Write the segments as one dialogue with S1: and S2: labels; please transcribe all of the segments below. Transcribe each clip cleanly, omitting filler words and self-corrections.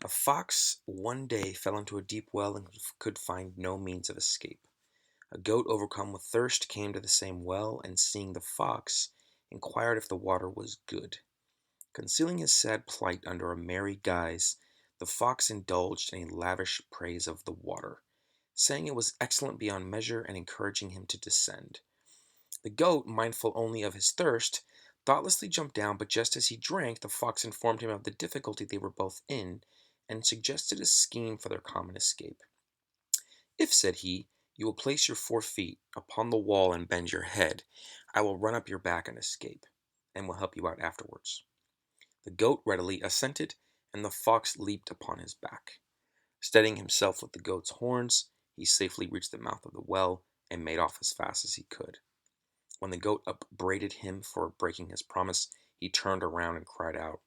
S1: A fox one day fell into a deep well and could find no means of escape. A goat, overcome with thirst, came to the same well, and seeing the fox, inquired if the water was good. Concealing his sad plight under a merry guise, the fox indulged in a lavish praise of the water, saying it was excellent beyond measure and encouraging him to descend. The goat, mindful only of his thirst, thoughtlessly jumped down, but just as he drank, the fox informed him of the difficulty they were both in, and suggested a scheme for their common escape. "If," said he, "you will place your 4 feet upon the wall and bend your head, I will run up your back and escape, and will help you out afterwards." The goat readily assented, and the fox leaped upon his back. Steadying himself with the goat's horns, he safely reached the mouth of the well and made off as fast as he could. When the goat upbraided him for breaking his promise, he turned around and cried out,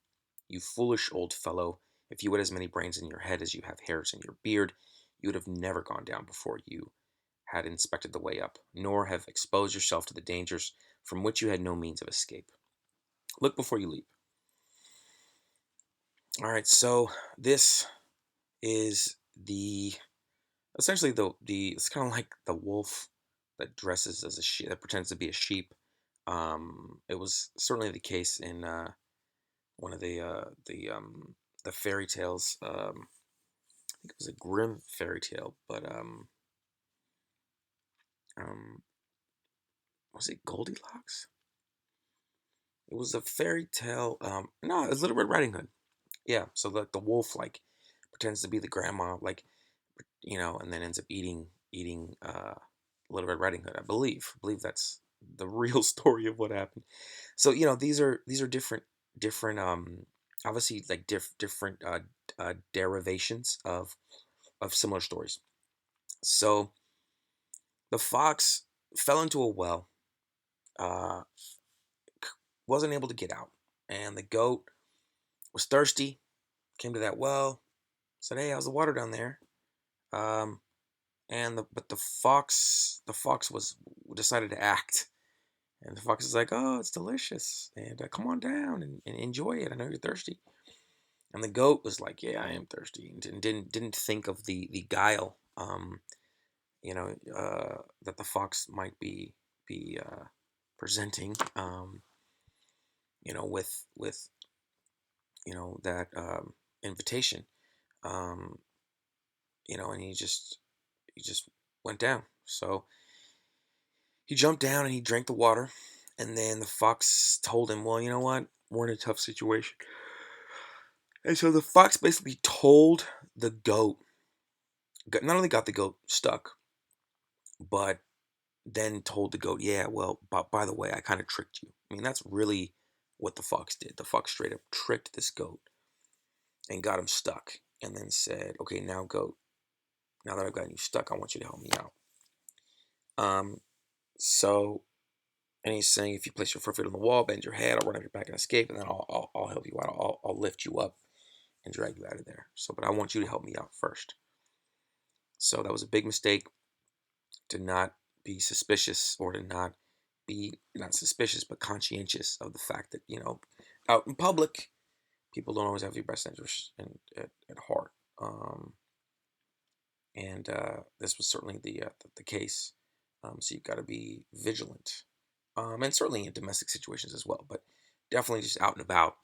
S1: "You foolish old fellow, if you had as many brains in your head as you have hairs in your beard, you would have never gone down before you had inspected the way up, nor have exposed yourself to the dangers from which you had no means of escape. Look before you leap." All right, so this is the essentially the it's kind of like the wolf that dresses as a sheep, that pretends to be a sheep. It was certainly the case in one of the fairy tales. I think it was a Grimm fairy tale, but um, was it Goldilocks? It was a fairy tale. No, it was Little Red Riding Hood. Yeah, so the wolf like pretends to be the grandma, like and then ends up eating Little Red Riding Hood. I believe that's the real story of what happened. So these are different obviously like different derivations of similar stories. So the fox fell into a well, uh, wasn't able to get out, and the goat was thirsty. Came to that well, said, "Hey, how's the water down there?" Um, and the fox was decided to act, and the fox is like, "Oh, it's delicious, and come on down and enjoy it. I know you're thirsty." And the goat was like, "Yeah, I am thirsty," and didn't think of the guile, that the fox might be presenting, with that invitation, um, and he just went down. So he jumped down and he drank the water, and then the fox told him, "Well, you know what? We're in a tough situation." And so the fox basically told the goat, not only got the goat stuck, but then told the goat, "Yeah, well, by the way, I kind of tricked you." I mean, that's really what the fox did. The fox straight up tricked this goat and got him stuck, and then said, "Okay, now goat, now that I've gotten you stuck, I want you to help me out." Um, so, and he's saying, "If you place your 4 feet on the wall, bend your head, I'll run up your back and escape, and then I'll help you out. I'll lift you up and drag you out of there. So, but I want you to help me out first." So that was a big mistake, to not be suspicious, or to not be not suspicious but conscientious of the fact that out in public people don't always have your best interests at heart. And This was certainly the case. So you've got to be vigilant, and certainly in domestic situations as well, but definitely just out and about.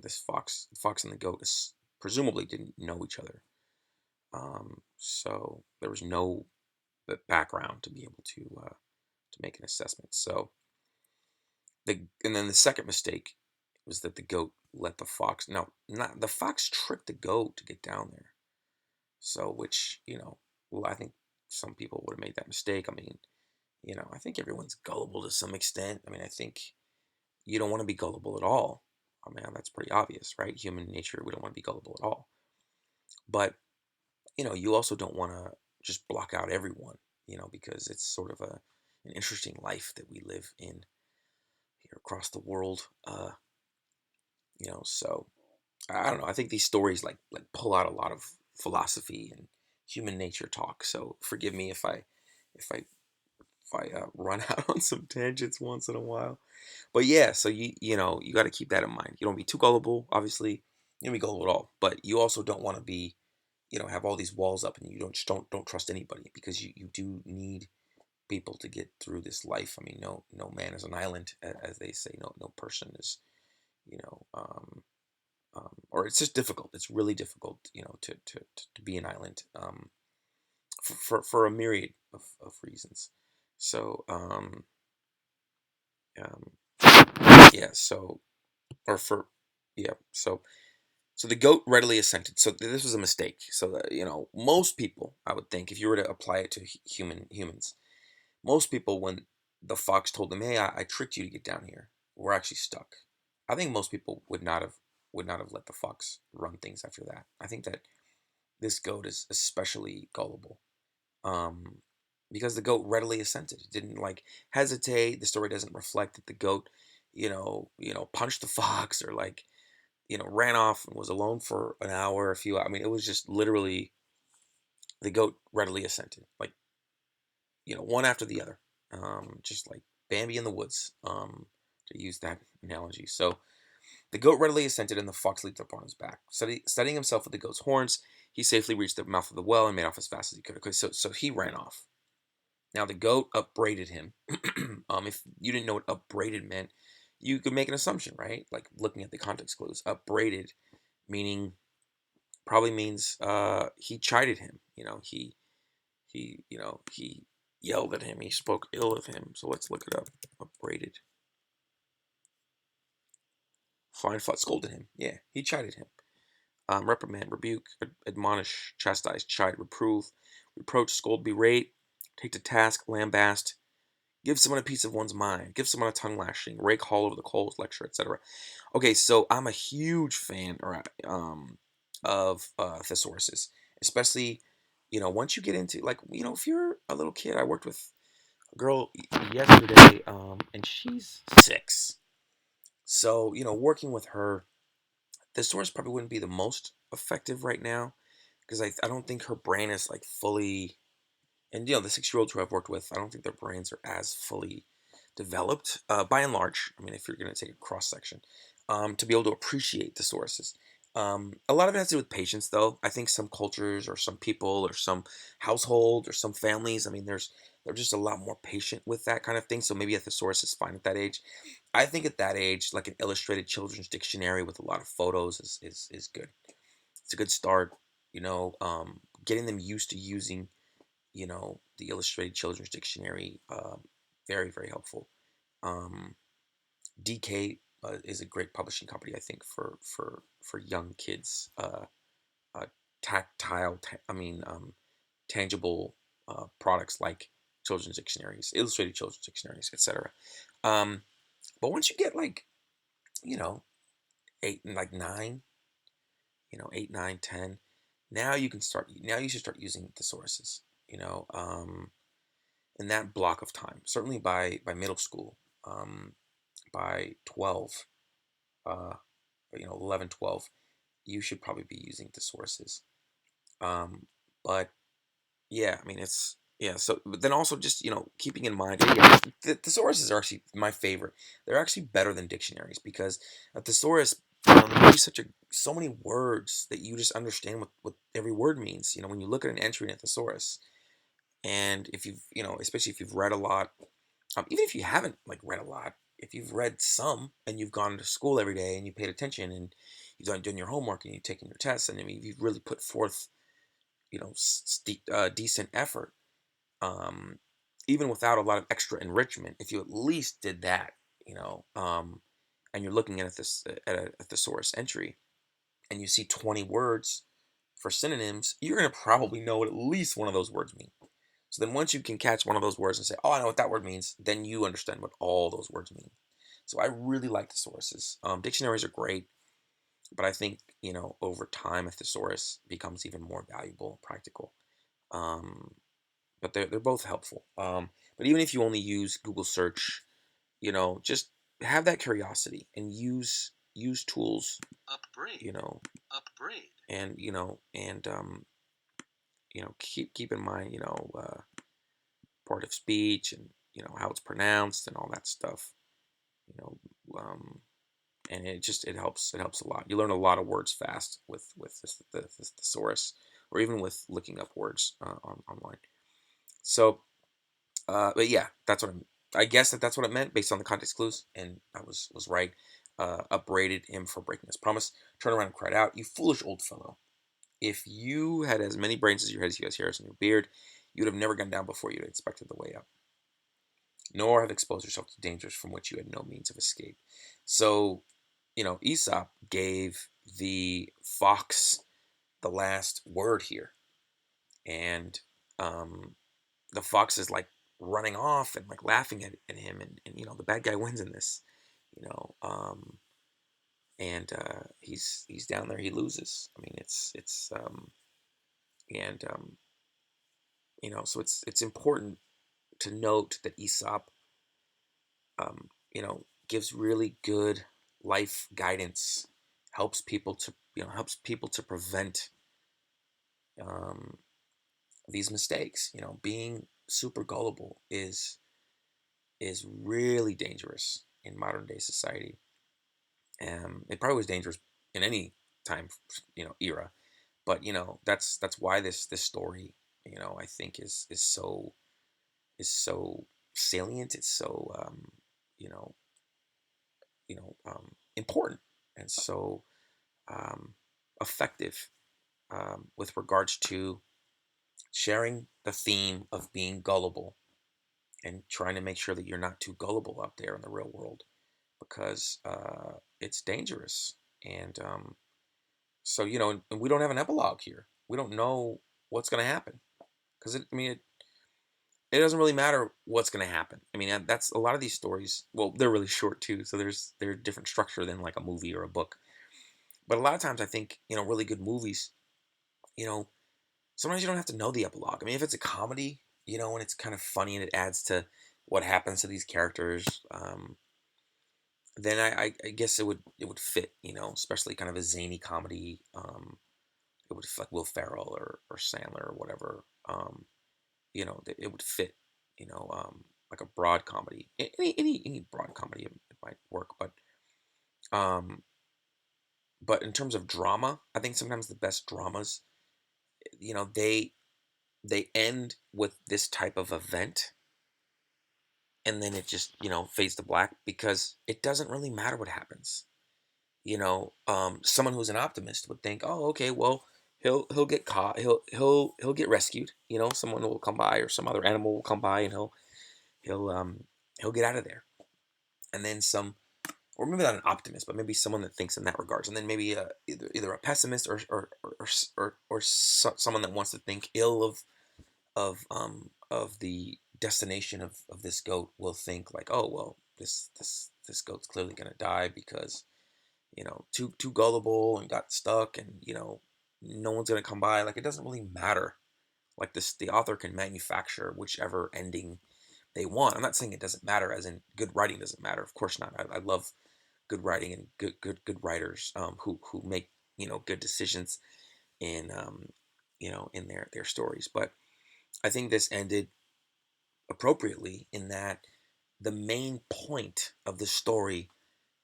S1: This fox and the goat presumably didn't know each other, so there was no background to be able to make an assessment. So and then the second mistake was that the goat let the fox. No, not the fox tricked the goat to get down there. So which well, I think some people would have made that mistake. I mean, I think everyone's gullible to some extent. I mean, I think you don't want to be gullible at all. I mean, that's pretty obvious, right? Human nature, we don't want to be gullible at all. But you also don't want to just block out everyone, because it's sort of an interesting life that we live in here across the world. So I don't know. I think these stories like pull out a lot of philosophy and human nature talk. So forgive me if I run out on some tangents once in a while. But yeah, so you got to keep that in mind. You don't be too gullible, obviously. be gullible at all. But you also don't want to be, have all these walls up, and you don't trust anybody, because you do need people to get through this life. I mean, no man is an island, as they say. No person is, you know, or it's just difficult. It's really difficult, to be an island, for a myriad of reasons. So, um, yeah. So, or for, yeah. So the goat readily assented. So this was a mistake. So that, most people, I would think, if you were to apply it to humans, most people, when the fox told them, "Hey, I tricked you to get down here. We're actually stuck." I think most people would not have let the fox run things after that. I think that this goat is especially gullible, um, because the goat readily assented. It didn't like hesitate. The story doesn't reflect that the goat, punched the fox, or like, ran off and was alone for an hour, a few. I mean, it was just literally the goat readily assented, like, one after the other, just like Bambi in the woods, to use that analogy. So the goat readily assented, and the fox leaped up on his back. Steadying himself with the goat's horns, he safely reached the mouth of the well and made off as fast as he could. Okay, so he ran off. Now the goat upbraided him. If you didn't know what upbraided meant, you could make an assumption, right? Like looking at the context clues. Upbraided meaning probably means he chided him. He yelled at him. He spoke ill of him. So let's look it up. Upbraided. Fine fought, scolded him. Yeah, he chided him. Reprimand, rebuke, admonish, chastise, chide, reprove, reproach, scold, berate, take to task, lambast, give someone a piece of one's mind, give someone a tongue lashing, rake hall over the coals, lecture, etc. Okay, so I'm a huge fan, of thesauruses, especially, once you get into, like, if you're a little kid. I worked with a girl yesterday, and she's 6. So, working with her, thesaurus probably wouldn't be the most effective right now, because I don't think her brain is like fully. And the 6-year-olds who I've worked with, I don't think their brains are as fully developed, by and large. I mean, if you're going to take a cross section, to be able to appreciate the sources. A lot of it has to do with patience, though. I think some cultures, or some people, or some households, or some families, I mean, they're just a lot more patient with that kind of thing. So maybe a thesaurus is fine at that age. I think at that age, like an illustrated children's dictionary with a lot of photos is good. It's a good start. Getting them used to using, the Illustrated Children's Dictionary, very, very helpful. Um, DK, is a great publishing company, I think, for young kids. Uh, tactile, I mean, tangible, products like children's dictionaries, illustrated children's dictionaries, etc. Um, but once you get like, you know, 8 and like 9, 8, 9, 10, now you can start. Now you should start using the sources. In that block of time. Certainly by middle school, by 12, 11, 12, you should probably be using thesauruses. But yeah, I mean, it's, yeah. So, but then also just, keeping in mind, yeah, the thesauruses are actually my favorite. They're actually better than dictionaries, because a thesaurus, they use so many words that you just understand what every word means. When you look at an entry in a thesaurus, and if you've, especially if you've read a lot, even if you haven't like read a lot, if you've read some, and you've gone to school every day, and you paid attention, and you've done your homework, and you've taken your tests, and I mean, you've really put forth, decent effort, um, even without a lot of extra enrichment. If you at least did that, and you're looking at a thesaurus entry, and you see 20 words for synonyms, you're going to probably know what at least one of those words mean. So then once you can catch one of those words and say, "Oh, I know what that word means," then you understand what all those words mean. So I really like thesauruses. Dictionaries are great, but I think, over time, a thesaurus becomes even more valuable and practical. Um, but they're both helpful. But even if you only use Google search, just have that curiosity, and use tools. Upgrade. Upgrade. And keep in mind, part of speech, and how it's pronounced, and all that stuff. You know, um, and it helps a lot. You learn a lot of words fast with the thesaurus, or even with looking up words online. So, but yeah, I guess that's what it meant based on the context clues, and I was right. Upbraided him for breaking his promise. Turned around and cried out, "You foolish old fellow! If you had as many brains as your head as you has hairs on your beard, you would have never gone down before you'd inspected the way up, nor have exposed yourself to dangers from which you had no means of escape." So, Aesop gave the fox the last word here, and um, the fox is like running off and like laughing at him, and the bad guy wins in this, you know, and he's down there, he loses. I mean, it's and so it's important to note that Aesop, gives really good life guidance, helps people to prevent um, these mistakes. Being super gullible is really dangerous in modern day society. It probably was dangerous in any time, era. But that's why this story, I think is so salient. It's so you know important, and so um, effective with regards to sharing the theme of being gullible and trying to make sure that you're not too gullible out there in the real world, because it's dangerous. And so, and we don't have an epilogue here. We don't know what's going to happen, because it doesn't really matter what's going to happen. I mean, that's a lot of these stories. Well, they're really short too, so they're different structure than like a movie or a book. But a lot of times, I think really good movies, you know, sometimes you don't have to know the epilogue. I mean, if it's a comedy, and it's kind of funny and it adds to what happens to these characters, then I guess it would fit, especially kind of a zany comedy. It would fit like Will Ferrell or Sandler or whatever. It would fit, like a broad comedy. Any broad comedy, it might work, um, but in terms of drama, I think sometimes the best dramas, they end with this type of event, and then it just fades to black, because it doesn't really matter what happens. Someone who's an optimist would think, oh, okay, well, he'll get caught, he'll get rescued. Someone will come by, or some other animal will come by, and he'll get out of there. And then some, or maybe not an optimist, but maybe someone that thinks in that regards, and then maybe either a pessimist, or someone that wants to think ill of the destination of this goat, will think like, oh well, this goat's clearly gonna die, because too gullible and got stuck, and no one's gonna come by. Like, it doesn't really matter. Like, the author can manufacture whichever ending they want. I'm not saying it doesn't matter, as in good writing doesn't matter. Of course not. I love good writing and good writers, who make good decisions in their stories. But I think this ended appropriately, in that the main point of the story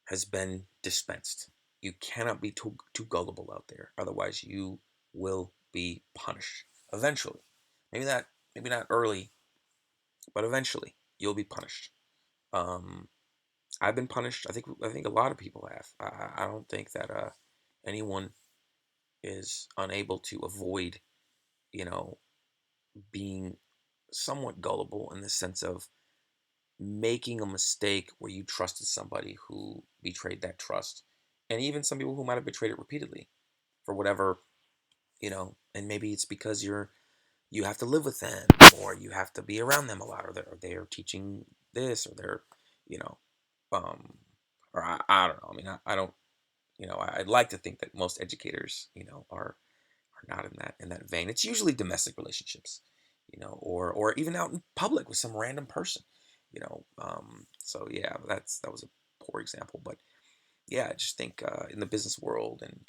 S1: has been dispensed. You cannot be too gullible out there, otherwise you will be punished eventually. Maybe not early, but eventually you'll be punished. Um, I've been punished. I think a lot of people have. I don't think that anyone is unable to avoid, you know, being somewhat gullible, in the sense of making a mistake where you trusted somebody who betrayed that trust, and even some people who might have betrayed it repeatedly for whatever, and maybe it's because you have to live with them, or you have to be around them a lot, or they're teaching this, or they're, you know, um, or I don't know. I mean, I don't, I'd like to think that most educators, are not in that vein. It's usually domestic relationships, or even out in public with some random person, So yeah, that was a poor example, but yeah, I just think in the business world, and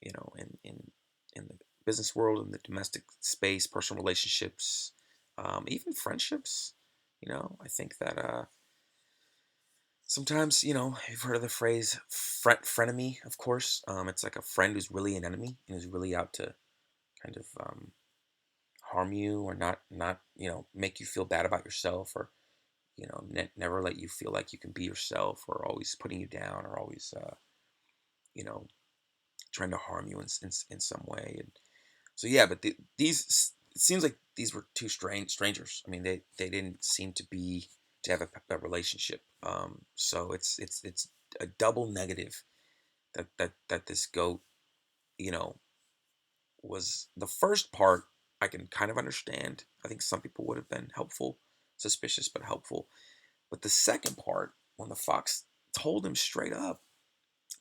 S1: in the business world, in the domestic space, personal relationships, even friendships, I think that Sometimes, you've heard of the phrase frenemy, of course. It's like a friend who's really an enemy and is really out to kind of harm you, or not make you feel bad about yourself, or never let you feel like you can be yourself, or always putting you down, or always you know trying to harm you in some way. And so yeah, but these it seems like these were two strangers. I mean, they didn't seem to have a relationship. So it's a double negative that this goat, you know, was the first part. I can kind of understand. I think some people would have been helpful, suspicious but helpful. But the second part, when the fox told him straight up,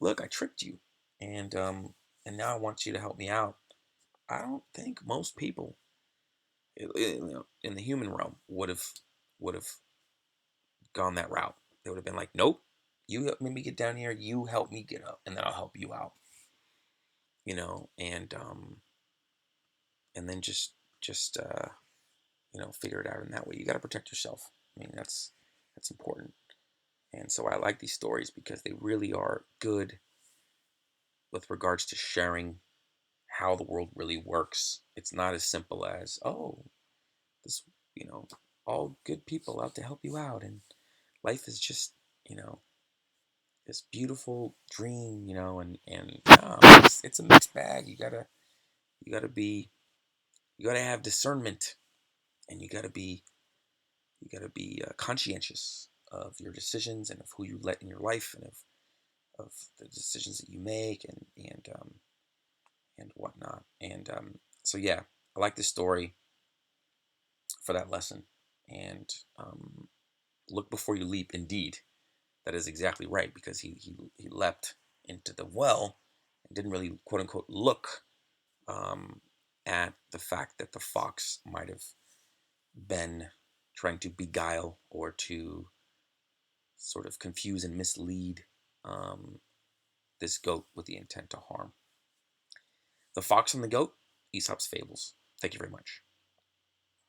S1: "Look, I tricked you, and um, and now I want you to help me out." I don't think most people in the human realm would have gone that route. They would have been like, "Nope, you help me get down here. You help me get up, and then I'll help you out." And then just figure it out in that way. You got to protect yourself. I mean, that's important. And so I like these stories because they really are good with regards to sharing how the world really works. It's not as simple as, oh, this, you know, all good people out to help you out, and life is just, you know, this beautiful dream, and it's a mixed bag. You gotta be, you gotta have discernment, and you gotta be conscientious of your decisions, and of who you let in your life, and of the decisions that you make, and whatnot. And so yeah, I like this story for that lesson. And look before you leap. Indeed, that is exactly right, because he leapt into the well and didn't really quote unquote look um, at the fact that the fox might have been trying to beguile, or to sort of confuse and mislead um, this goat with the intent to harm. The Fox and the Goat, Aesop's Fables. Thank you very much.